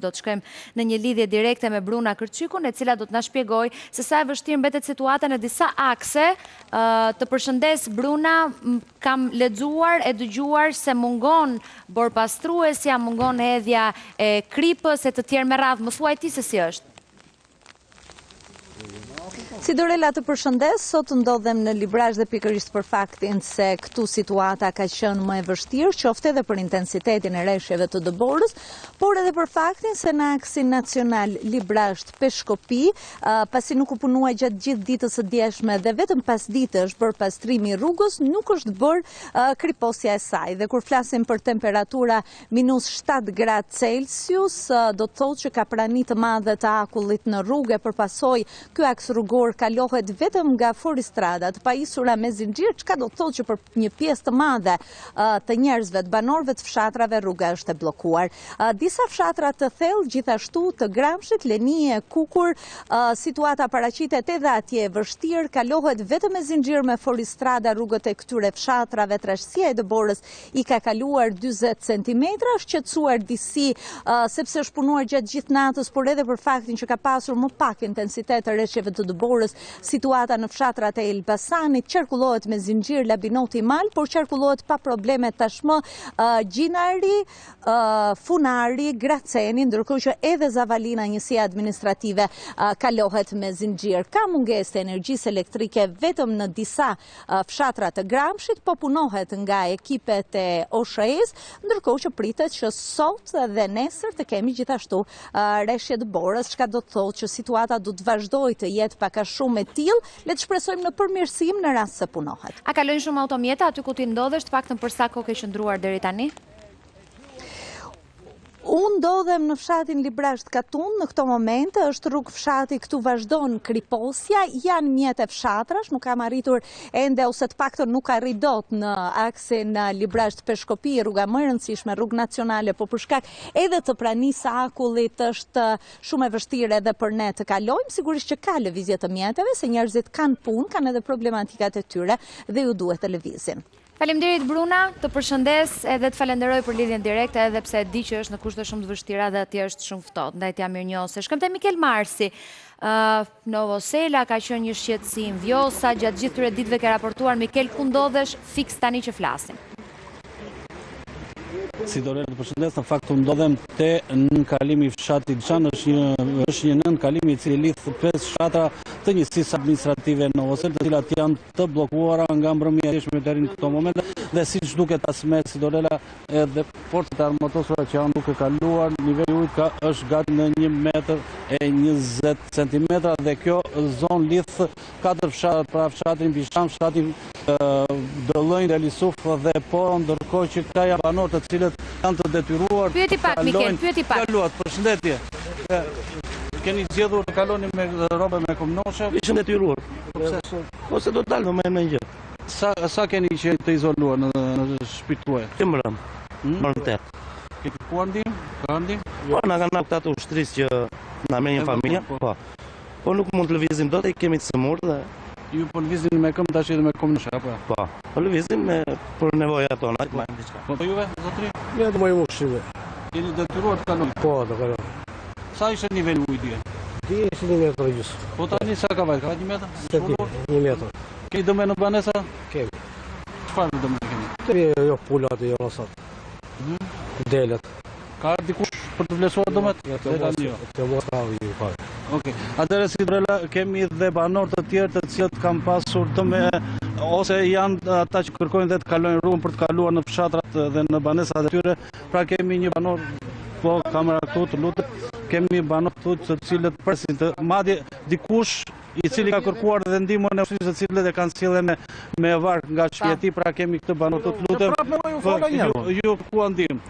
do të shkojmë në një lidhje direkte me Bruna Kërçykun, e cila do të na shpjegoj se sa e vështirë mbetet situata në disa akse. Të përshëndes Bruna, kam lexuar e dëgjuar se mungon borpastruesja, mungon hedhja e kripës e të tjerë me radhë. Më thuaj ti se si është. Si Dorela, të përshëndes, sot ndodhem në Librazh dhe pikërisht për faktin se këtu situata ka qenë më e vështirë, qoftë edhe për intensitetin e rreshjeve të dëborës, por edhe për faktin se në aksin nacional Librazh-Peshkopi, pasi nuk u punua gjatë gjithë ditës së djeshme dhe vetëm pas ditës bërë pastrimi i rrugës, nuk është bërë kriposja e saj. Dhe kur flasim për temperatura minus 7 gradë Celsius, do të thotë që ka prani të madhe të akullit në rrugë, përpasoj ky aks rrugor kalohet vetëm nga foristradat pajisura me zinxhir, çka do të thotë që për një pjesë të madhe të njerëzve, të banorëve të fshatrave, rruga është e bllokuar. Disa fshatra të thellë, gjithashtu të Gramshit, Lenie, Kukur, situata paraqitet edhe atje e vështirë, kalohet vetëm me zinxhir me foristrada rrugët e këtyre fshatrave, trashësia e dëborës i ka kaluar 40 cm, është qetësuar disi sepse është punuar gjatë gjithë natës, por edhe për faktin që ka pasur më pak intensitet të rreshjeve të dëborës. Situata në fshatrat e Elbasanit qarkullohet me zinxhir Labinoti Mal, por qarkullohet pa probleme tashmë Gjinari, Funari, Graceni, ndërkohë që edhe Zavalina, njësia administrative, kalohet me zinxhir. Ka mungesë të energjisë elektrike vetëm në disa fshatra të Gramshit, po punohet nga ekipet e OSHE-s, ndërkohë që pritet që sot dhe nesër të kemi gjithashtu rreshje dëborës, çka do të thotë që situata do të vazhdojë të jetë pak a shumë e tillë, le të shpresojmë në përmirësim në rast se punohet. A kalojnë shumë automjeta aty ku ti ndodhesh, të paktën për sa kohë ke qëndruar deri tani? Unë ndodhem në fshatin Librazh Katun në këto momente, është rrugë fshati, këtu vazhdon kriposja, janë mjete fshatrash, nuk kam arritur ende ose të paktën nuk arrit dot në aksin Librazh-Peshkopi, rruga më e rëndësishme, rrugë nacionale, po për shkak edhe të pranisë së akullit është shumë e vështirë edhe për ne të kalojmë, sigurisht që ka lëvizje të mjeteve, se njerëzit kanë punë, kanë edhe problematikat e tyre dhe ju duhet të lëvizin. Faleminderit Bruna, të përshëndes edhe të falenderoj për lidhjen direkte, edhe pse e di që është në kushte shumë të vështira dhe atje është shumë ftohtë, ndaj t'ja mirënjohëse. Shkojmë te Mikel Marsi. Novosela ka qenë një shqetësim, Vjosa, gjatë gjithë këtyre ditëve ke raportuar. Mikel, ku ndodhesh fiks tani që flasim? Si Dorela, të përshëndes, në fakt ndodhem te nënkalimi i fshatit Xhan, është një nënkalimi i cili lidh 5 fshatra të njësisë administrative në Novosel, të cilat janë të bllokuara nga mbrëmja e djeshme deri në këto momente, dhe siç duket asme, si Dorela, edhe forcat e armatosura që janë duke kaluar, niveli i ujit është gati në 1,20 cm dhe kjo zonë lidh 4 fshatra, pra fshatin Bisham, fshatin Dëllënj, Relisuf dhe Poro, ndërkohë që ka janë banorë të cilët janë të detyruar. Pyeti pak, Mikel, pyeti pak. Kaluat, përshëndetje. Keni zgjedhur të kaloni me rrobe me kumnoshe? Ishëm detyruar. Ose do të dalë me gjë. Sa keni që të izoluar në shtëpitë tuaja? Që mërëm, mërëm 8. Keni kërkuar ndihmë? Ka ndihmë? Po, na kanë ardhur këta ushtrisë që na merr një familje. Po nuk mund të lëvizim dot, kemi të smur dhe ju po lëvizin me këmbë tash edhe me kumnoshe apo? Po lëvizim për nevojat tona. Po juve, zotri? Ne do më ushqive. Jeni detyruar të kaloni? Po, do kaloj. Sa ishte niveli ujit dje? Dje ishte 1 metër gjys. Po tani sa ka vajt? Ka 1 metër? 1 metër. Keni dëme në banesa? Kemi. Çfarë dëme keni? Të jo pulat e jo rosat. Delet. Ka dikush për të vlerësuar dëmet? Të mos ka ju fare. Okej. Atëherë si Dorela, kemi dhe banorë të tjerë të cilët kanë pasur dëme ose janë ata që kërkojnë dhe të kalojnë rrugën për të kaluar në fshatrat dhe në banesat e tyre. Pra kemi një banor, po kamera këtu të lutet, kemi banor këtu të cilët presin të madje dikush i cili ka kërkuar dhe ndihmën e ushtrisë të cilët e kanë sjellë me varg nga shpjeti, pra kemi këtë banor të lutem. Ju kërkuan ndihmë.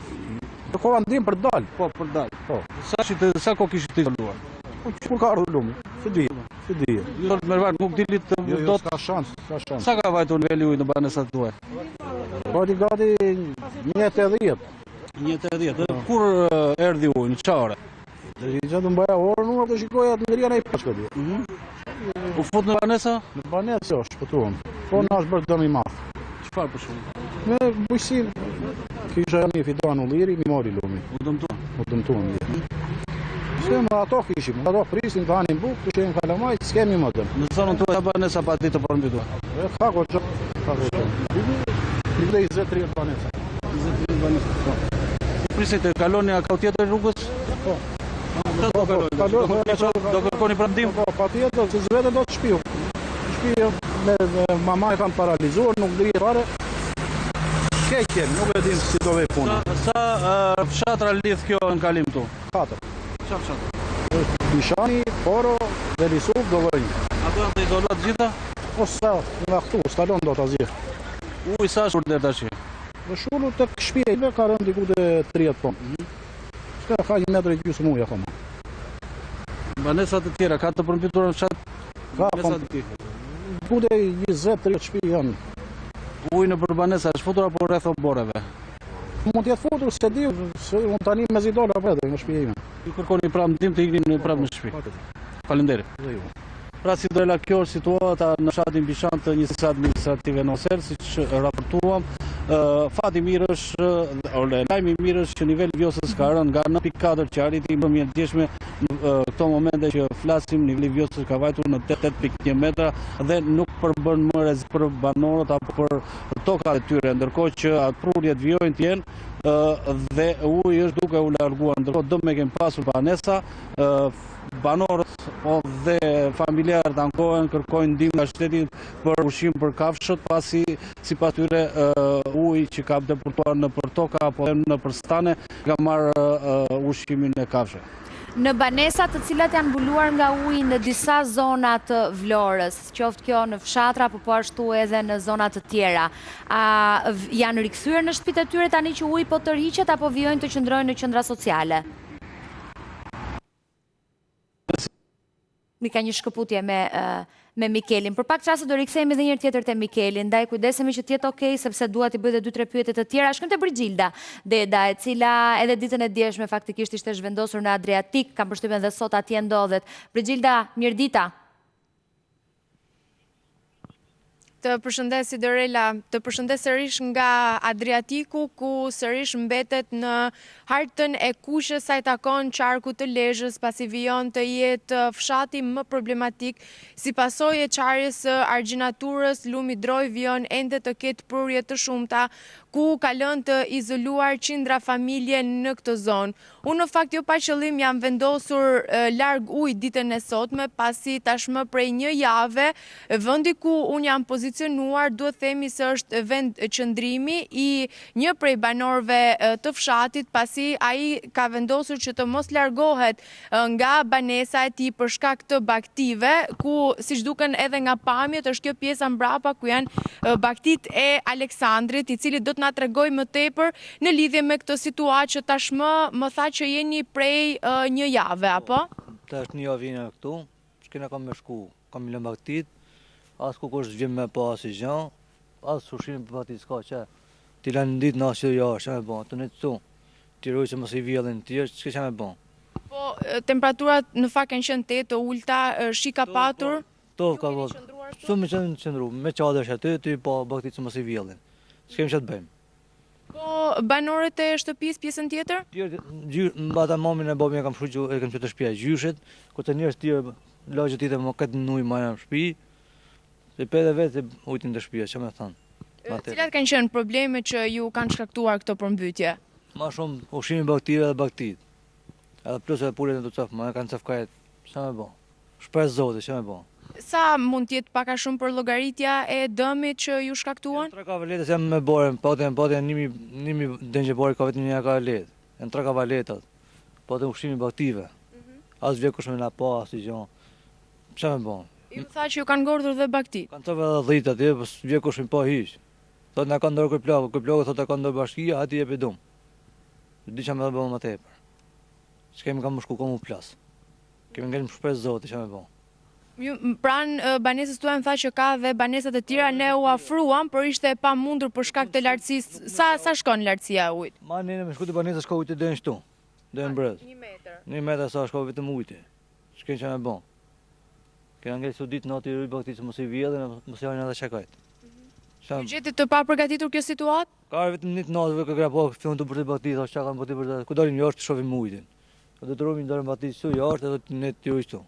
Kërkuan ndihmë për dal. Po, për dal. Po. Sa kohë kishit të izoluar? Kur ka ardhur lumi? Se di. Ju me varg nuk dilit dot. Ka shans. Sa ka vajtur niveli ujit në banesat tuaja? Gati 1,80. 1,80. Kur erdhi uji, në çfarë ore? Që të mbaja orën, unë të shikoja të ndërja në i pashkët. U fut në banesa? Në banesa është, shpëtuam. Po në është bërë dëmë i madhë. Çfarë për shumë? Me bujësim. Kisha një fidan u liri, mi mori lumi. U dëmtuan? U dëmtuan. S'kemë ato kishim, ato prisin, të hanin bukë, të shenë kalamaj, s'kemi më dëmë. Në zonën tuaj banesa pati të përmbytur. Kako që, Bile 20-30 banesa. 20 banesa. Po. Prisit e kaloni a ka tjetër rrugës? Po. Do kërkoni prandim? Po, pa tjetër, se zvete do të shpiju. Shpiju me mama e kanë paralizuar, nuk dhije fare. Keqen, nuk e dim si do vej puna. Sa fshatra lidh kjo në kalim tu? 4. Qa fshatra? Bishani, Poro, Velisuk, Dovënj. Ato janë të izolat gjitha? O sa, nga këtu, stalon do të azirë. Uj, sa shur dhe tashi? Dhe shullu të shpjejve ka rëndi ku të 30 tonë. Shka ka 1 metër e gjysë muja koma. Banesat të tjera, ka të përmbytur në fshat? Ka, Banesat të tjera. ku të 20-30 shpi janë. Uj në për banesa është futur apo rreth oboreve? Mund t'jetë futur, se di, se unë tani me zidola prete nga shpjejime. Ju kërkoni prandim të ikni prapë në shtëpi. Faleminderit. Dhe ju. Pra si dojla kjo është situata në fshatin Bishan të njësisë administrative në Oser, si që raportuam. Fati mirë është, lajmi mirë është që nivelli vjosës ka rënë nga 9.4 që arriti më mirë djeshme në këto momente që flasim, nivelli vjosës ka vajtur në 8.1 metra dhe nuk përbën më rrezik për banorët apo për tokat e tyre, ndërkohë që prurjet vjojnë t'jenë dhe uji është duke u larguar, ndërkohë dëm e kemi pasur banesa, banorët dhe familjarët ankohen, kërkojnë ndihmë nga shteti për ushqim për kafshët, pasi sipas tyre uji që ka deportuar në për toka apo në për stane ka marrë ushqimin e kafshëve. Në banesa të cilat janë mbuluar nga uji në disa zona të Vlorës, qoftë kjo në fshatra apo po ashtu edhe në zona të tjera, janë rikthyer në shtëpitë e tyre tani që uji po tërhiqet apo vijojnë të qëndrojnë në qendra sociale? Mi ka një shkëputje me Mikelin. Për pak çaste do rikthehemi edhe një herë tjetër te Mikeli. Ndaj kujdesemi që të jetë okay, sepse dua t'i bëj edhe 2-3 pyetje të tjera. Shkojmë te Brigilda Deda, e cila edhe ditën e djeshme faktikisht ishte zhvendosur në Adriatik, kam përshtypjen dhe sot atje ndodhet. Brigilda, mirëdita. Të përshëndes Sidorela, të përshëndes sërish nga Adriatiku, ku sërish mbetet në hartën e kushës sa i takon qarku të Lezhës, pasi vijon të jetë fshati më problematik, si pasojë e qarjes së argjinaturës, lumi Droj vijon ende të ketë prurje të shumta, ku ka lënë të izoluar qindra familje në këtë zonë. Unë në fakt jo pa qëllim jam vendosur larg ujë ditën e sotme, pasi tashmë prej një jave, vendi ku unë jam pozicionuar, duhet themi se është vend qëndrimi i një prej banorëve të fshatit, pasi ai ka vendosur që të mos largohet nga banesa e tij për shkak të baktive, ku siç duken edhe nga pamjet është kjo pjesa mbrapa ku janë baktit e Aleksandrit, i cili do të na tregoj më tepër në lidhje me këtë situatë që tashmë më tha që jeni prej një jave, apo? Tash një javë vjen këtu, s'kena kam me shku, kam lënë baktit, as ku kush vjen me pa asnjë gjë, as ushqim për baktit s'ka që ti lanë ditë në asnjë jashtë, më bën, të ne këtu. Ti roj që mos i vjellin ti, ç'ka më bën. Po temperaturat në fakt kanë qenë të ulta, shi ka patur. To ka vot. Shumë më qëndru, me çadësh aty, ti po baktit që mos i vjellin. S'kem ç'a të bëjmë. Po banorët e shtëpisë pjesën tjetër? Mbata mamin e babin e kam shkruar që e kam qenë të shtëpia e gjyshet, ku të njerëz tjerë lagje tjetër më këtë nuj më në shtëpi. Se pedë vetë ujtin të shtëpia, ç'a më thon. Cilat kanë qenë problemet që ju kanë shkaktuar këtë përmbytje? Ma shumë ushqimi baktive dhe baktit. Edhe plus edhe pullet e të cafë, më kanë cafkajet, ç'a më bën. Shpres Zoti, ç'a më bën. Sa mund t'jetë pak a shumë për llogaritja e dëmit që ju shkaktuan? Tre kavaletet jam me borën, paten 1000 dëngje borë ka vetëm një kavalet. Janë 3 kavaletat. Paten ushqimi baktive. As vjen kush me na pa asnjë gjë. Ç'a më bën? Ju tha që ju kanë ngordhur dhe baktit. Kanë thënë edhe 10 atje, po vjen kush me pa hiç. Thotë na kanë ndorë kërplagë thotë ka ndorë bashkia, aty jep dom. Di ç'a më bën më tepër. S'kemi kam shku komu plas. Kemi ngel shpresë Zoti ç'a më bën. Pranë banesës tuaj më tha që ka dhe banesat e tjera, ne u afruam, por ishte e pamundur për shkak të lartësisë. Sa shkon lartësia e ujit? Ma ne me shku të banesës shko ujtë deri këtu. Deri brez. 1 metër. 1 metër sa shko vetëm ujti. S'kem ç'a më bën. Kena ngel sot ditë natë i bakti që mos i vjedhin, mos i hanin edhe çakajt. Ju gjeti të papërgatitur kjo situatë? Ka vetëm një natë që gra po fillon të bërtë bakti, thosh çka kanë bërtë për ku dalim jashtë shohim ujtin. Po detyrohemi ndërë mbatitë këtu jashtë edhe ne të jojë këtu.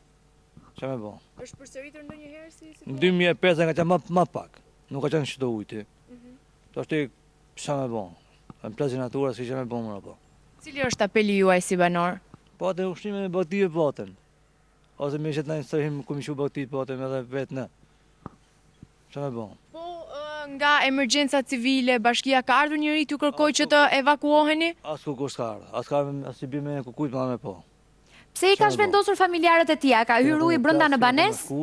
Çfarë më bën? Është përsëritur ndonjëherë si Në 2005 ka qenë më pak. Nuk ka qenë çdo ujti. Tash çfarë më bën? Në plazhin natura si çfarë më bën më apo? Cili është apeli juaj si banor? Po atë ushtrime me baktive patën. Ose me qëtë në instahim ku mi shu baktive patën edhe vetë në. Çfarë më bën? Po nga emergjenca civile, bashkia ka ardhur njëri t'ju kërkoj që të evakuoheni? As ku s'ka ardhur. As i bime kukujt ma me po. Pse i ka zhvendosur familjarët e tij? Ka hyrë ujë brenda në banesë?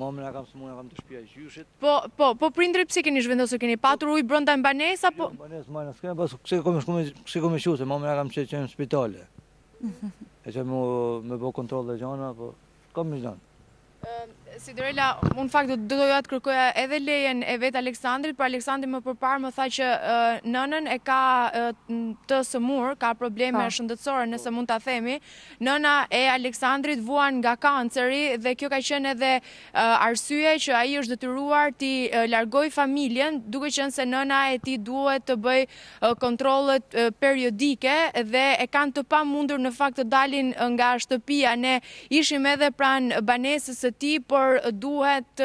Mamën e kam së mund e kam të shtëpia i gjyshit. Po prindrit pse keni zhvendosur, keni patur ujë brenda në banesë apo? Në banesë majna s'kene, pas kse kom e shu, se mamën e kam që në spitale. E që me bo kontrol dhe gjana, po kam me gjana. Sidorela, unë fakt do doja të kërkoja edhe lejen e vetë Aleksandrit, por Aleksandri më përpara më tha që nënën e ka të sëmur, ka probleme shëndetësore nëse mund ta themi. Nëna e Aleksandrit vuan nga kanceri dhe kjo ka qenë edhe arsye që ai është detyruar t'i largoj familjen, duke qenë se nëna e tij duhet të bëj kontrollet periodike dhe e kanë të pamundur në fakt të dalin nga shtëpia. Ne ishim edhe pranë banesës së tij, por duhet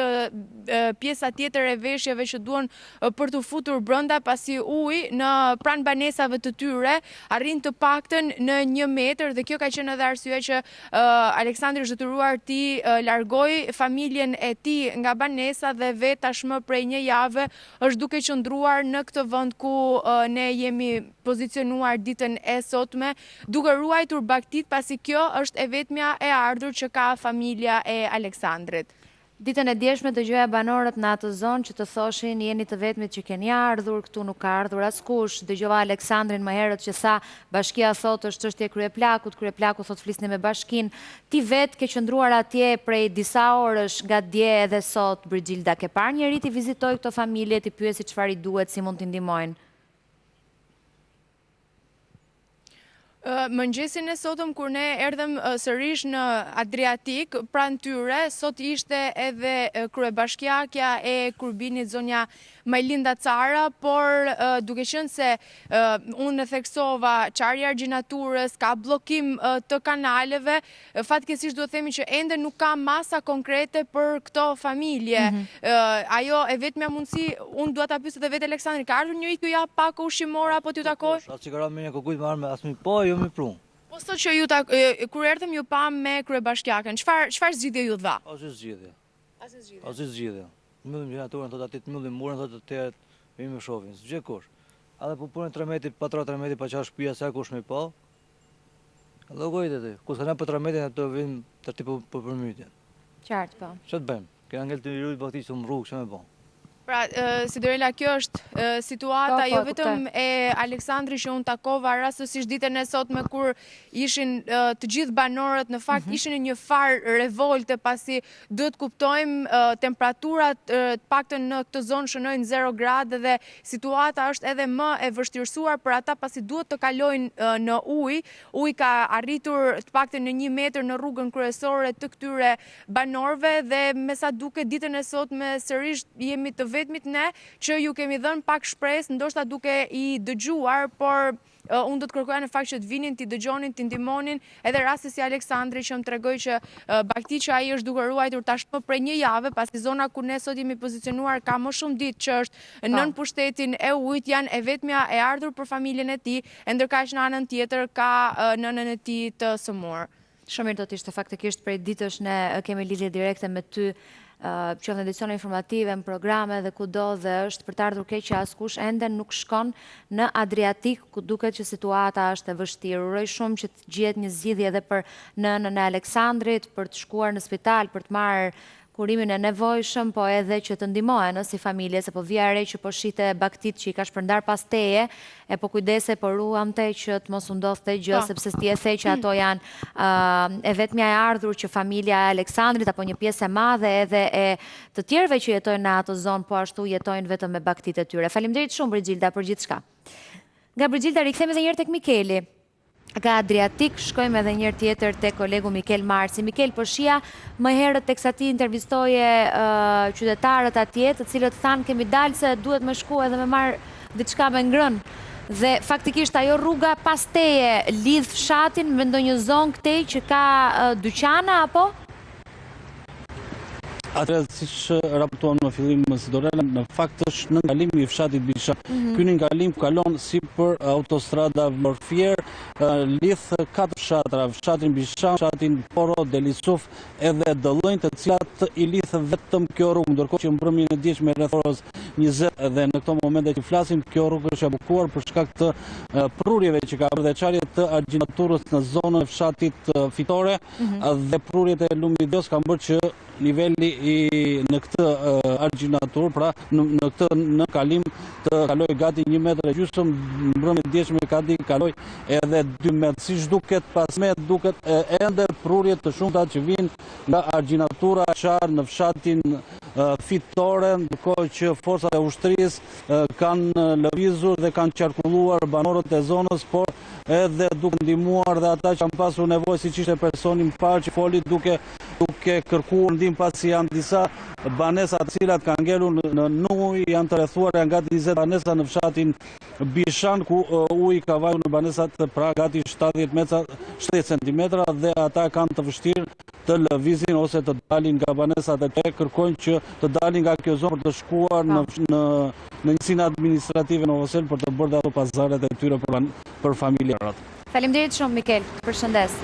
pjesa tjetër e veshjeve që duhen për të futur brenda, pasi uji në pranë banesave të tyre arrin të paktën në 1 metër dhe kjo ka qenë edhe arsye që Aleksandri është detyruar t'i largoj familjen e tij nga banesa dhe vetë tashmë prej 1 jave është duke qëndruar në këtë vend ku ne jemi pozicionuar ditën e sotme, duke ruajtur baktit, pasi kjo është e vetmja e ardhur që ka familja e Aleksandrit. Ditën e djeshme dëgjoja banorët në atë zonë që të thoshin jeni të vetmit që keni ardhur, këtu nuk ka ardhur askush. Dëgjova Aleksandrin më herët që sa bashkia thot është çështje kryeplakut, kryeplaku thot flisni me bashkinë. Ti vetë ke qëndruar atje prej disa orësh nga dje edhe sot, Brigilda, ke parë njëri ti vizitoj këto familje, ti pyesi çfarë i duhet, si mund t'i ndihmojnë? Mëngjesin e sotëm kur ne erdhëm sërish në Adriatik, pranë tyre, sot ishte edhe kryebashkiakja e Kurbinit zonja Majlinda Cara, por duke qenë se unë theksova qarja argjinaturës, ka bllokim të kanaleve, fatkeqësisht duhet themi që ende nuk ka masa konkrete për këto familje. Ajo e vetmja mundësi, unë dua ta pyes edhe vetë Aleksandrin, ka ardhur njëri t'ju jap pak ushqimor apo t'ju takoj? As që ka me një kukujt marrë me asmi po, jo me prunë. Po sot që ju kur erdhëm ju pam me kryebashkiakën, çfarë zgjidhje ju dha? Asnjë zgjidhje. Asnjë zgjidhje. Mbyllim gjeneratorin, thotë aty të mbyllim murën, thotë të vim me shohin. S'gjë kush. Edhe po punën 3 metri, pa 3 metri, pa çfarë shtëpia sa kush më pa. Edhe gojtë aty. Ku s'na po 3 metri ato vim të tipo për përmytjen. Qartë, po. Ç'të bëjmë? Kena ngel të rujt bakti që më rrugë, ç'më bën? Pra, Sidorela, kjo është situata jo vetëm e Aleksandri që unë takova rastësisht ditën e sotme kur ishin të gjithë banorët, në fakt ishin në një farë revolte, pasi duhet kuptojmë temperaturat të paktën në këtë zonë shënojnë 0 gradë dhe situata është edhe më e vështirësuar për ata pasi duhet të kalojnë në ujë. Uji ka arritur të paktën në 1 metër në rrugën kryesore të këtyre banorëve dhe me sa duket ditën e sotme sërish jemi të vetmit ne që ju kemi dhënë pak shpresë, ndoshta duke i dëgjuar, por unë do të kërkoja në fakt që të vinin, t'i dëgjonin, t'i ndihmonin, edhe rasti si Aleksandri që më tregoi që bakti që ai është duke ruajtur tashmë prej 1 jave, pasi zona ku ne sot jemi pozicionuar ka më shumë ditë që është nën pushtetin e ujit, janë e vetmja e ardhur për familjen e tij, e ndërkaq në anën tjetër ka nënën e tij të sëmur. Shumë mirë do të ishte faktikisht prej ditësh ne kemi lidhje direkte me ty, qoftë në edicione informative, në programe dhe kudo, dhe është për të ardhur keq që askush ende nuk shkon në Adriatik, ku duket që situata është e vështirë. Uroj shumë që të gjetë një zgjidhje edhe për nënën e Aleksandrit, për të shkuar në spital, për të marrë kurimin e nevojshëm, po edhe që të ndihmohen si familje, se po vija re që po shite baktit që i ka shpërndar pas teje, e po kujdese, po ruante që të mos u ndodhte gjë, sepse ti e the që ato janë e vetmja e ardhur që familja e Aleksandrit, apo një pjesë e madhe edhe e të tjerëve që jetojnë në ato zonë, po ashtu jetojnë vetëm me baktit e tyre. Faleminderit shumë Brigilda për gjithçka. Nga Brigilda rikthehemi edhe një herë tek Mikeli. Nga Adriatik, shkojmë edhe njërë tjetër të kolegu Mikel Marci. Mikel, po shia më herët teksa ti intervistoje qytetarët atje, të cilët thanë kemi dalë se duhet me shku edhe me marë diçka me ngrën. Dhe faktikisht ajo rruga pas teje lidh fshatin me ndonjë zonë këtej që ka dyqana apo? Atëherë, siç raportuam në fillim së Dorela, në fakt është nën kalimi i fshatit Bishan. Ky nën kalim kalon sipër autostrada Vlorë-Fier, lidh 4 fshatra, fshatin Bishan, fshatin Poro, Delisuf edhe Dëllënj, të cilat i lidh vetëm kjo rrugë, ndërkohë që mbrëmjen e dieshme rreth orës 20 dhe në këto momente që flasim, kjo rrugë është e bllokuar për shkak të prurjeve që ka bërë dhe çarje të argjinaturës në zonën e fshatit Fitore dhe prurjet e lumit Dios kanë bërë që niveli në këtë argjinatur, pra në këtë në kalim të kaloj gati 1,5 metra, mbrëmjen e dieshme kaloj edhe 2 metra. Siç duket pas me duket ende prurje të shumta që vijnë nga argjinatura qarë në fshatin Fitore, ndërkohë që forcat e ushtrisë kanë lëvizur dhe kanë qarkulluar banorët e zonës, por edhe duke ndihmuar dhe ata që kanë pasur nevojë, siç ishte personi më parë që foli duke kërkuar ndihmë pasi janë disa banesa të cilat kanë ngelur në ujë, janë të rrethuar nga 20 banesa në fshatin Bishan, ku uji ka vajur në banesat pra gati 70 cm dhe ata kanë të vështirë të lëvizin ose të dalin nga banesat e tyre, kërkojnë që të dalin nga kjo zonë për të shkuar në njësinë administrative në Novosel për të bërë ato pazaret e tyre për familjarët. Faleminderit shumë Mikel, përshëndes.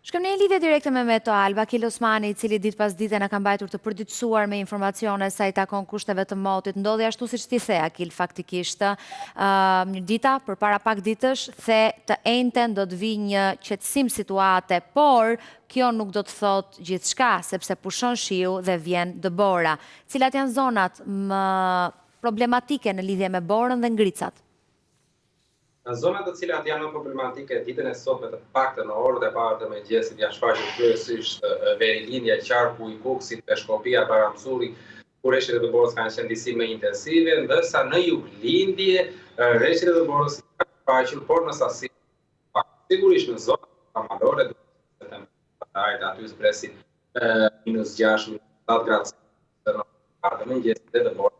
Shkëm në lidhje direkte me Meto Alba, Akil Osmani, i cili ditë pas dite na ka mbajtur të përditësuar me informacione sa i takon kushteve të motit. Ndodhi ashtu siç ti the, Akil, faktikisht. Një dita, përpara pak ditësh, the të ejnëten do të vi një qetësim situate, por kjo nuk do të thot gjithçka, sepse pushon shiu dhe vjen dëbora. Cilat janë zonat më problematike në lidhje me borën dhe ngricat? Zonat të cilat janë më problematike ditën e sotme të paktën në orët e para të mëngjesit janë shfaqur kryesisht verilinja Qarku i Kukësit, Peshkopia, Baramsuri, ku rreshtet e dëborës kanë qenë disi më intensive, ndërsa në juglindje rreshtet e dëborës kanë shfaqur, por në sasi sigurisht në zonat malore do të temperaturë aty zbresin -6, -7 gradë në parë të mëngjesit dhe dëborës.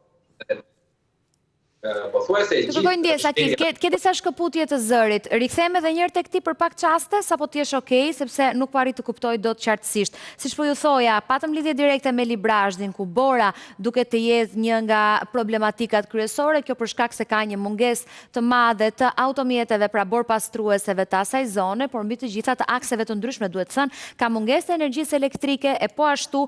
Të kërkoj ndjes, Akil, ke disa shkëputje të zërit. Riktheme edhe njërë tek ti për pak qaste, sa po t'jesh okej, sepse nuk pari të kuptoj do të qartësisht. Siç po ju thoja, patëm lidhje direkte me Librazhdin, ku bora duket të jetë një nga problematikat kryesore, kjo për shkak se ka një mungesë të madhe të automjeteve, pra bor pastrueseve të asaj zone, por mbi të gjitha të akseve të ndryshme, duhet thënë, ka mungesë të energjisë elektrike e po ashtu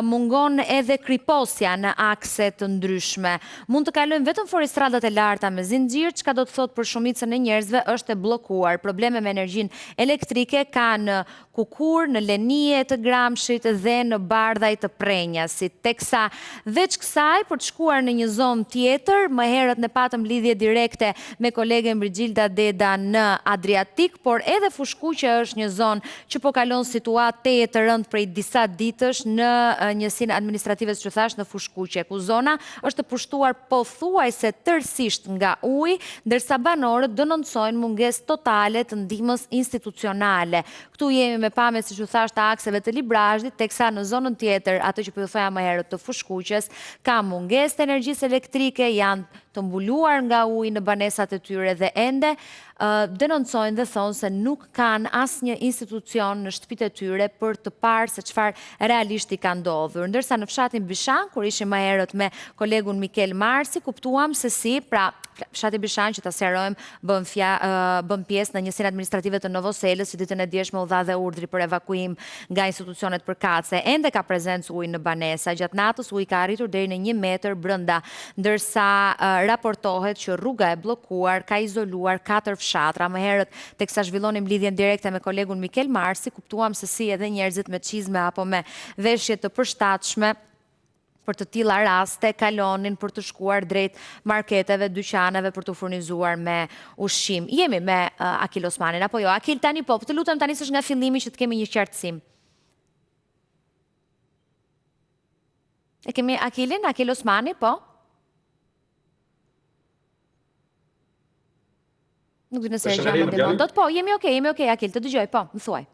mungon edhe kriposja në akse të ndryshme. Mund të kalojmë vetëm stradat e larta me zinxhir, çka do të thotë për shumicën e njerëzve është e bllokuar. Probleme me energjinë elektrike ka në Kukur, në Lenie të Gramshit dhe në Bardhaj të Prenjasit. Teksa veç kësaj për të shkuar në një zonë tjetër, më herët ne patëm lidhje direkte me kolegen Brigilda Deda në Adriatik, por edhe Fushkuqe është një zonë që po kalon situatë teje të rëndë prej disa ditësh në njësinë administrative që thash në Fushkuqe, ku zona është pushtuar pothuajse tërësisht nga ujë, ndërsa banorët denoncojnë mungesë totale të ndihmës institucionale. Këtu jemi me pamje, siç u thash, të akseve të Librazhdit, teksa në zonën tjetër, atë që po ju thoja më herët të Fushkuqes, ka mungesë të energjisë elektrike, janë të mbuluar nga uji në banesat e tyre dhe ende denoncojnë dhe thonë se nuk kanë asnjë institucion në shtëpitë e tyre për të parë se çfarë realisht i ka ndodhur. Ndërsa në fshatin Bishan, kur ishim më herët me kolegun Mikel Marsi, kuptuam se si, pra fshati Bishan, që ta sqarojmë, bën pjesë në njësinë administrative të Novoselës, që ditën e djeshme u dha dhe urdhri për evakuim nga institucionet përkatëse. Ende ka prezencë ujë në banesa, gjatë natës uji ka arritur deri në 1 metër brenda, ndërsa raportohet që rruga e bllokuar ka izoluar 4 fshatra. Më herët, teksa zhvillonim lidhjen direkte me kolegun Mikel Marsi, kuptuam se si edhe njerëzit me çizme apo me veshje të përshtatshme për të tilla raste kalonin për të shkuar drejt marketeve, dyqaneve për të furnizuar me ushqim. Jemi me Akil Osmanin, apo jo? Akil, tani po, të lutem tani s'është nga fillimi që të kemi një qartësim. E kemi Akilin, Akil Osmani, po? Nuk di nëse e gjë më ndihmon. Po, jemi okej, Akil, të dëgjoj, po, më thuaj.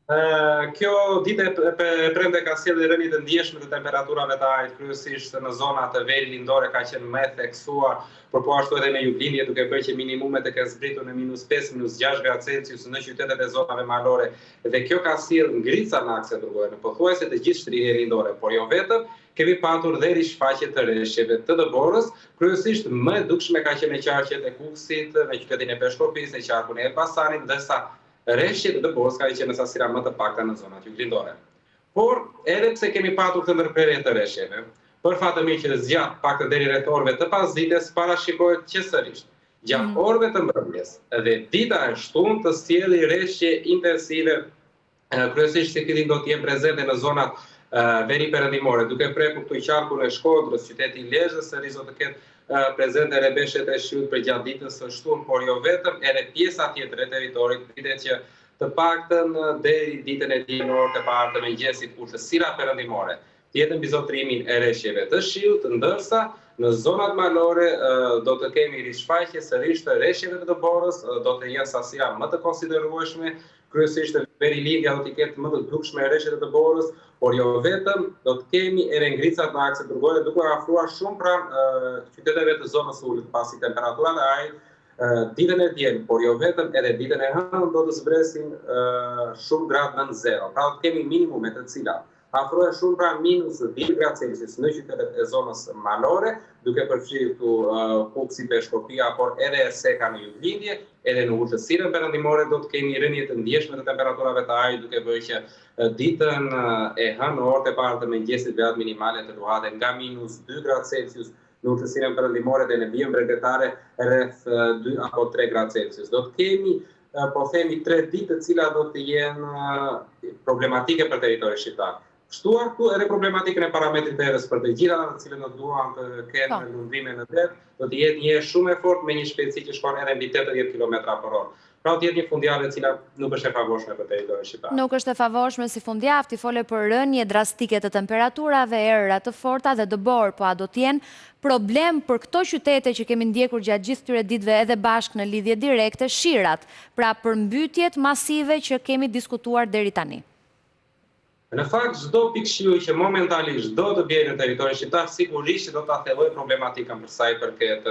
Kjo ditë e premte ka sjellë rënje të ndjeshme të temperaturave të ajrit, kryesisht në zonat të veri lindore ka qenë më theksuar, por po ashtu edhe në juglindje, duke bërë që minimumet e kanë zbritur në -5, -6 gradë Celsius në qytetet e zonave malore, dhe kjo ka sjellë ngrica në akse rrugore në pothuajse të gjithë shtrirje lindore, por jo vetëm, kemi patur dhe rishfaqje të rreshjeve të dëborës, kryesisht më e dukshme ka qenë qarqet e Kukësit, në qytetin e Peshkopis, në qarkun e Elbasanit, ndërsa rreshjet të dëborës ka qenë në sasira më të pakta në zonat juglindore. Por, edhe pse kemi patur të ndërprerje të rreshjeve, për fat të mirë që zgjat paktën deri rreth orëve të pasdites, parashikohet që sërish gjatë orëve të mbrëmjes dhe dita e shtunë të sjellë rreshje intensive, kryesisht sikilin do të jenë prezente në zonat veri perëndimore, duke prekur këtu qarkun e Shkodrës, qyteti i Lezhës, sërish do të ketë prezente rrebeshjet e shiut për gjatë ditës së shtunë, por jo vetëm, edhe pjesa tjetër e territorit pritet që të paktën deri ditën e dielor të parë të mëngjesit urtësira perëndimore të jetë mbi zotrimin e rreshjeve të shiut, ndërsa në zonat malore do të kemi rishfaqje sërish të rreshjeve të dëborës, do të jenë sasira më të konsiderueshme, kryesisht veri lindja do të ketë më të dukshme rreshjet e dëborës, por jo vetëm, do të kemi edhe ngricat në akse rrugore duke afruar shumë pranë qyteteve të zonës ulët, pasi temperaturat e ajrit ditën e diel, por jo vetëm, edhe ditën e hënë do të zbresin shumë gradë nën zero. Pra do të kemi minimume të cilat afrohen shumë pra -10 gradë Celsius në qytetet e zonës malore, duke përfshirë këtu Kukësi, Peshkopia, por edhe Seka në juglindje, edhe në urtësirën perëndimore do të kemi rënje të ndjeshme të temperaturave të ajrit, duke bërë që ditën e hënë në orët e parë të mëngjesit vejat minimale të luhaten nga -2 gradë Celsius në urtësirën perëndimore dhe në bijën bregdetare rreth 2 apo 3 gradë Celsius. Do të kemi po themi 3 ditë të cilat do të jenë problematike për territorin shqiptar. Shtuar këtu edhe problematikën e parametrit të erës për të gjitha të cilën do duan të kenë lundrime në det, do të jetë një shumë e fortë me një shpejtësi që shkon edhe mbi 80 km/h. Pra do të jetë një fundjavë e cila nuk është e favorshme për territorin shqiptar. Nuk është e favorshme si fundjavë, ti fole për rënje drastike të temperaturave, erëra të forta dhe dëbor, po a do të jenë problem për këto qytete që kemi ndjekur gjatë gjithë këtyre ditëve edhe bashkë në lidhje direkte, shirat, pra përmbytjet masive që kemi diskutuar deri tani? Në fakt, çdo pikë shiu që momentalisht do të bjerë në territorin shqiptar, sigurisht do ta thellojë problematikën për sa i përket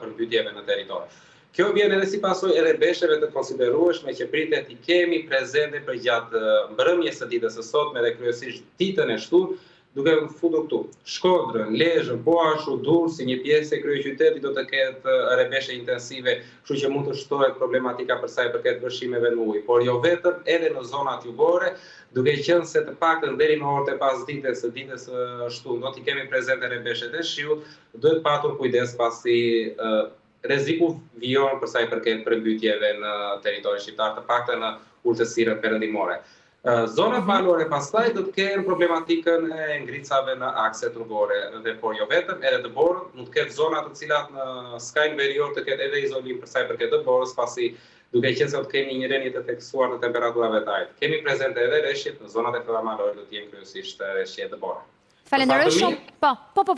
përmbytjeve në territor. Kjo vjen edhe si pasojë e rrebeshjeve të konsiderueshme që pritet i kemi prezente për gjatë mbrëmjes së ditës së sotme dhe kryesisht ditën e shtunë, duke futur këtu Shkodrën, Lezhën, po ashtu Durrësi, një pjesë e kryeqytetit do të ketë rrebeshje intensive, kështu që mund të shtohet problematika për sa i përket vëshimeve në ujë, por jo vetëm, edhe në zonat jugore, duke qenë se të paktën deri në orët e pasdites së ditës së shtunë do t'i kemi prezente rrebeshjet e shiut, duhet patur kujdes pasi rreziku vijon për sa i përket përmbytjeve në territorin shqiptar, të paktën në urtësirën perëndimore. Zonat malore pastaj do të kenë problematikën e ngricave në akset rrugore dhe por jo vetëm, edhe dëborët mund të ketë zona të cilat në skajnë verior të ketë edhe izolim për sa i përket dëborës, pasi duke qenë se do të kemi një rënje të theksuar të temperaturave të ajrit. Kemi prezente edhe rreshjet në zonat e malore do të jenë kryesisht rreshje dëbore. Falenderoj shumë. Po,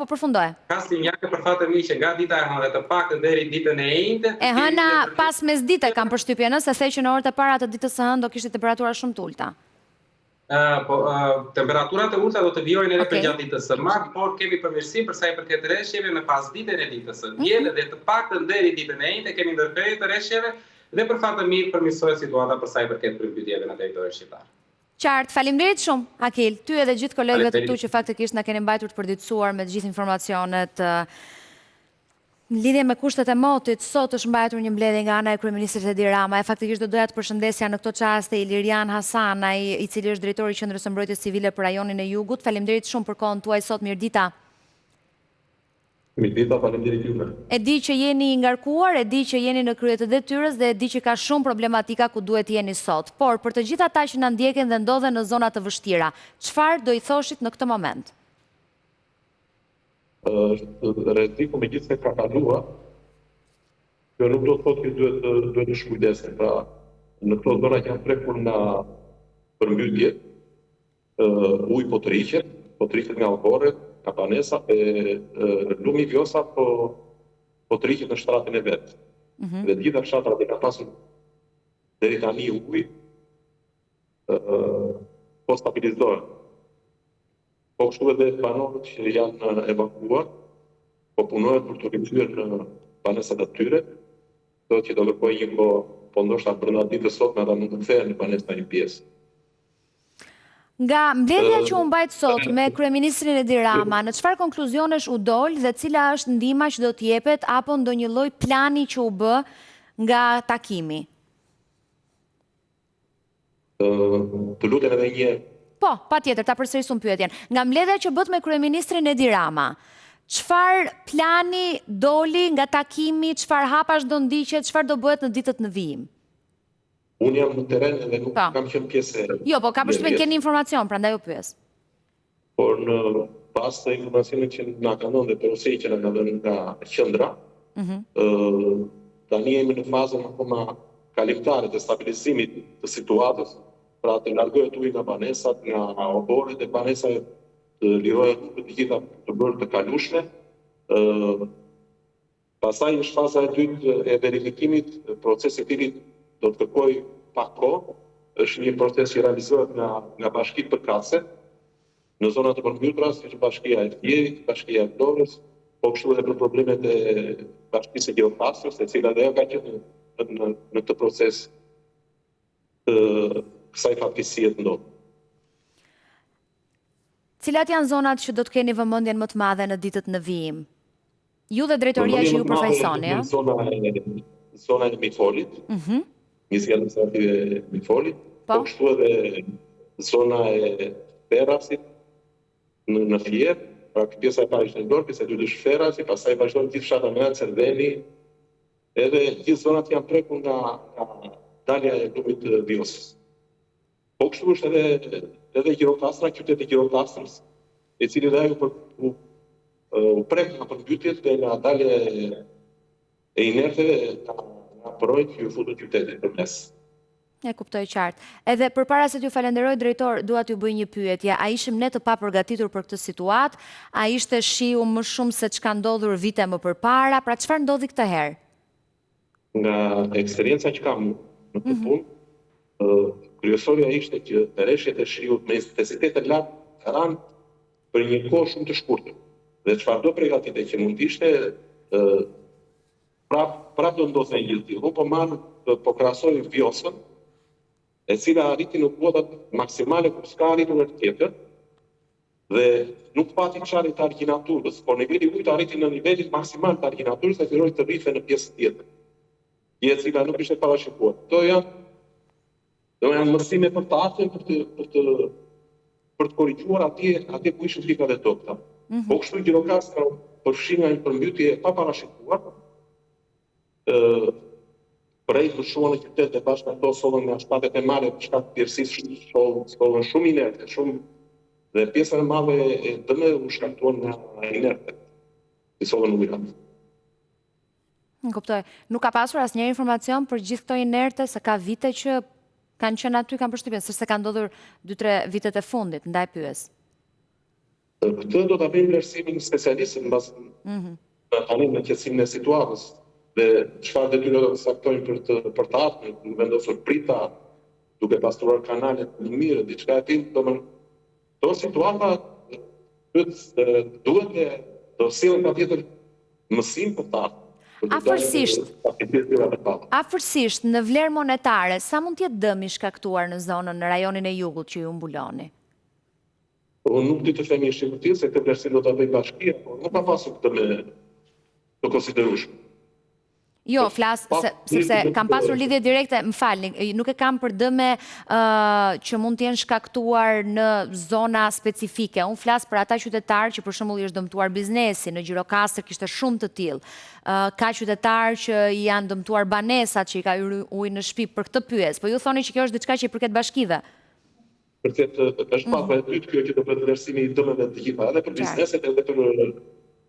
përfundoje. Ka sinjale për fat të mirë që nga dita e hënë dhe të paktën deri ditën e njëjtë. E hëna pas mesdite kam përshtypjen, se the që në orët e para të ditës së hënë do kishte temperatura shumë të ulta. Temperaturat e ulta do të vijojnë edhe për gjatë ditës së martë, por kemi përmirësim për sa i përket rreshjeve në pasditën e ditës së diel dhe të paktën deri ditën e njëjtë kemi ndërprerje të rreshjeve dhe për fat të mirë përmirësohet situata për sa i përket përmbytjeve në territorin shqiptar. Qartë, faleminderit shumë, Akil, ty edhe gjithë kolegëve të tu që faktikisht na keni mbajtur të përditësuar me të gjithë informacionet. Në lidhje me kushtet e motit, sot është mbajtur një mbledhje nga ana e kryeministrit Edi Rama. Faktikisht do doja të përshëndesja në këto çaste Ilirian Hasanaj, i cili është drejtori i Qendrës së Mbrojtjes Civile për rajonin e Jugut. Faleminderit shumë për kohën tuaj sot, mirëdita. Mirëdita, faleminderit juve. E di që jeni i ngarkuar, e di që jeni në krye të detyrës dhe e di që ka shumë problematika ku duhet jeni sot. Por për të gjithë ata që na ndjekin dhe ndodhen në zona të vështira, çfarë do i thoshit në këtë moment? Rreziku me gjithë se ka kaluar, kjo nuk do të thotë që duhet të shkujdesen. Pra, në këto zona që janë prekur nga përmbytje, ujë po tërhiqet nga oborret, kapanesa, lumi vjosa po tërhiqet në shtratin e vet. Dhe gjitha fshatrat që ka pasur deri tani ujë, po stabilizohen. Po kështu edhe banorët që janë evakuar, po punojnë për të rikthyer në banesat e tyre, do që do kërkojë një kohë, po ndoshta brenda ditës sot ata mund të kthehen në banesën një pjesë. Nga mbledhja që u mbajt sot me kryeministrin Edi Rama, në çfarë konkluzionesh u dol dhe cila është ndihma që do të jepet apo ndonjë lloj plani që u bë nga takimi? Të lutem edhe një Po, patjetër, ta përsërisun pyetjen. Nga mbledhja që bët me kryeministrin Edi Rama, çfarë plani doli nga takimi, çfarë hapash do ndiqet, çfarë do bëhet në ditët në vijim? Unë jam në teren edhe nuk kam qenë pjesë. Jo, po ka përshtypjen keni informacion, prandaj u pyes. Por në bazë të informacionit që na ka dhënë dhe porosej që na ka dhënë nga qendra, tani jemi në fazën akoma kalimtare të stabilizimit të situatës, pra të largohet uji nga banesat, nga oborët e banesave, të lirohet të gjitha të bërë të kalueshme. Pastaj është faza e dytë e verifikimit, procesi i cili do të kërkoj pak kohë, është një proces që realizohet nga bashkitë përkatëse, në zona të përmbytura, siç bashkia e Fierit, bashkia e Vlorës, po kështu edhe për problemet e bashkisë së Gjeokastrës, e cila dhe ka qenë në këtë proces të kësaj fatkesie të ndodhur. Cilat janë zonat që do të keni vëmendjen më të madhe në ditët në vijim? Ju dhe drejtoria që ju përfaqësoni, ja? Zona e Mifolit, Njësia administrative e Mifolit, po kështu edhe zona e Ferasit në Fier, pra pjesa e parë ishte Vlorë, pjesa e dytë është Ferasi, pastaj vazhdon gjithë fshata Meat, Cerveni, edhe gjithë zonat janë prekur nga dalja e lumit Viosës. Po kështu është edhe Gjirokastra, qyteti i Gjirokastrës, i cili dhe ajo u prek nga përmbytjet dhe nga dalja e inerteve nga projekt që ju futu qytetit për mes. E kuptoj qartë. Edhe përpara se t'ju falenderoj, drejtor, dua t'ju bëj një pyetje. A ishim ne të papërgatitur për këtë situatë? A ishte shiu më shumë se çka ndodhur vite më përpara? Pra çfarë ndodhi këtë herë? Nga eksperienca që kam në këtë punë, kryesorja ishte që rreshtet e shiut me intensitet të lartë ranë për një kohë shumë të shkurtër. Dhe çfarëdo përgatitje që mund të ishte, prap do ndodhte një gjë. Unë po krahasoj Viosën, e cila arriti në kuotat maksimale ku s'ka arritur në tjetër, dhe nuk pati çfarë të arginaturës, por niveli i ujit arriti në nivelin maksimal të arginaturës dhe filloi të rrifte në pjesë tjetër, e cila nuk ishte parashikuar. Këto janë mësime për të ardhmen për të korrigjuar atje ku ishin flikat e tokta. Po kështu Gjirokastra përfshi nga një përmbytye pa parashikuar, prej të shumë në qytet dhe bashkë ato sollën nga shtatet e mare për shkak të tjerësisë sollën shumë inerte, dhe pjesa e madhe e dëmeve u shkaktuan nga inerte, si sollën ujrat. Kuptoj. Nuk ka pasur asnjë informacion për gjithë këto inerte, se ka vite që kanë qenë aty, kanë përshtypjen, se ka ndodhur 2-3 vitet e fundit, ndaj pyes. Këtë do ta bëjmë vlerësimin specialistë tani në qetësimin e situatës. Dhe çfarë detyra do të saktojnë për të ardhmen, në vendosur prita, duke pastruar kanalet në mirë, diçka e tillë, do situata duhet dhe do sillen patjetër mësim për të ardhmen. Afërsisht në vlerë monetare, sa mund të jetë dëmi shkaktuar në zonën, në rajonin e jugut që ju mbuloni? Unë nuk di të them një shqiptar se këtë vlerësim do ta bëj bashkia, por nuk ka pasur këtë të konsiderueshme. Jo, sepse kam pasur lidhje direkte, më falni, nuk e kam për dëme që mund të jenë shkaktuar në zona specifike. Unë flas për ata qytetarë që për shembull i është dëmtuar biznesi, në Gjirokastër kishte shumë të tillë. Ka qytetarë që janë dëmtuar banesat, që i ka hyrë ujë në shtëpi, për këtë pyes. Po ju thoni që kjo është diçka që i përket bashkive. Përket është papa e dytë kjo që do bëhet vlerësimi i dëmeve të gjitha, edhe për bizneset edhe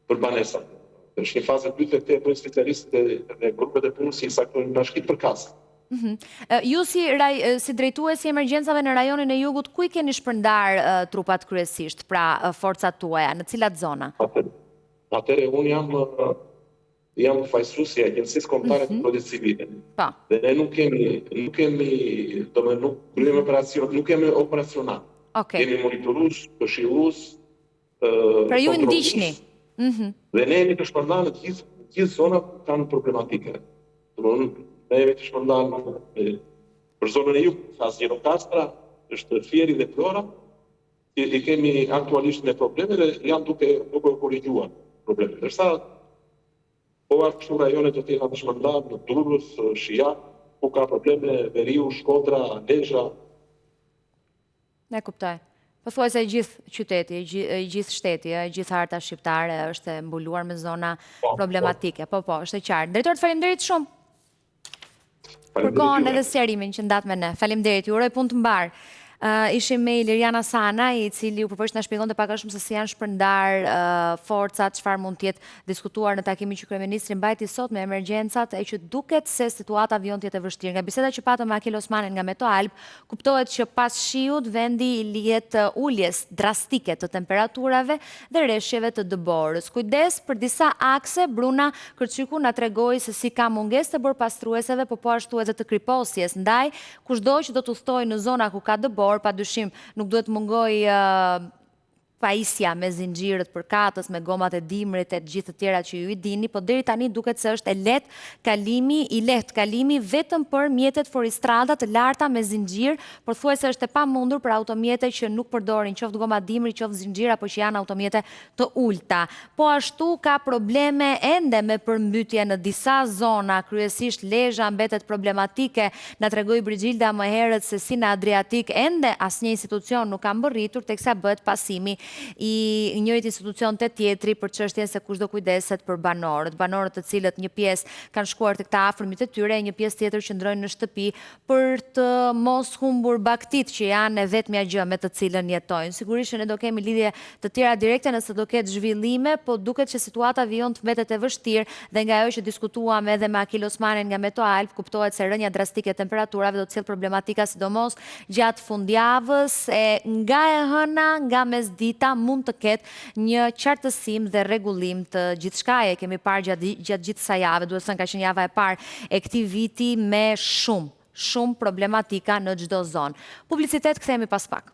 për banesat. Është një fazë e dytë e këtij specialistët e grupeve të punës që i saktojnë bashkitë përkatëse. Ju si drejtuesi emergjencave në rajonin e jugut, ku i keni shpërndar trupat kryesisht, pra forcat tuaja, në cilat zona? Atëre, unë jam jam përfaqësuesi i Agjencisë Kombëtare të Mbrojtjes Civile. Po. Dhe ne nuk kemi, domethënë nuk bëjmë operacion, nuk kemi operacional. Okej. Kemi monitorues, këshillues, Pra ju kontrollues. ndiqni. Dhe ne jemi të shpërndarë në gjithë zonat kanë problematike. Domethënë ne jemi të shpërndarë për zonën e Jugut, Asgjero Kastra, është Fieri dhe Flora, i kemi aktualisht me probleme dhe janë duke korrigjuar problemet. Ndërsa po ashtu rajone të tjera të shpërndarë në Durrës, Shijak, ku ka probleme Veriu, Shkodra, Lezhë. Ne kuptoj. Pothuajse gjithë qyteti, gjithë shteti, gjithë harta shqiptare është e mbuluar me zona problematike. Po, është e qartë. Drejtor, faleminderit shumë. Për kohën edhe sqarimin që ndat me ne. Faleminderit, ju uroj punë të mbar. Ishim me Iliriana Sana, i cili u përpoq të na shpjegonte pak a shumë se si janë shpërndar forcat, çfarë mund të jetë diskutuar në takimin që kryeministri mbajti sot me emergjencat, e që duket se situata vjen të jetë e vështirë. Nga biseda që patëm me Akil Osmanin nga Meto Alb, kuptohet që pas shiut vendi i lihet uljes drastike të temperaturave dhe rreshjeve të dëborës. Kujdes për disa akse, Bruna Kërçyku na tregoi se si ka mungesë të borpastrueseve, po ashtu edhe të kriposjes. Ndaj, kushdo që do të udhtojë në zona ku ka dëborë, pa dyshim nuk duhet mungoj pajisja me zinxhirët për katës, me gomat e dimrit e gjithë të tjera që ju i dini, po deri tani duket se është i lehtë kalimi vetëm për mjetet foristrada të larta me zinxhir, por thuajse është e pamundur për automjete që nuk përdorin qoftë goma dimri, qoftë zinxhir, apo që janë automjete të ulta. Po ashtu ka probleme ende me përmbytje në disa zona, kryesisht Lezhë mbetet problematike. Na tregoi Brigilda më herët se si në Adriatik ende asnjë institucion nuk ka mbërritur teksa bëhet pasimi i njëjt institucion të tjetri për çështjen se kush do kujdeset për banorët. Banorët të cilët një pjesë kanë shkuar tek të afërmit e tyre, një pjesë tjetër qëndrojnë në shtëpi për të mos humbur baktit që janë e vetmja gjë me të cilën jetojnë. Sigurisht që ne do kemi lidhje të tjera direkte nëse do ketë zhvillime, po duket që situata vjen të mbetet e vështirë dhe nga ajo që diskutuam edhe me Akil Osmanin nga Meto Alb, kuptohet se rënja drastike e temperaturave do të sjellë problematika sidomos gjatë fundjavës, nga e hëna, nga mesdita mund të ketë një qartësim dhe rregullim të gjithçkaje. Kemi parë gjatë gjithë kësaj jave, duhet të thënë ka qenë java e parë e këtij viti me shumë problematika në çdo zonë. Publicitet, kthehemi pas pak.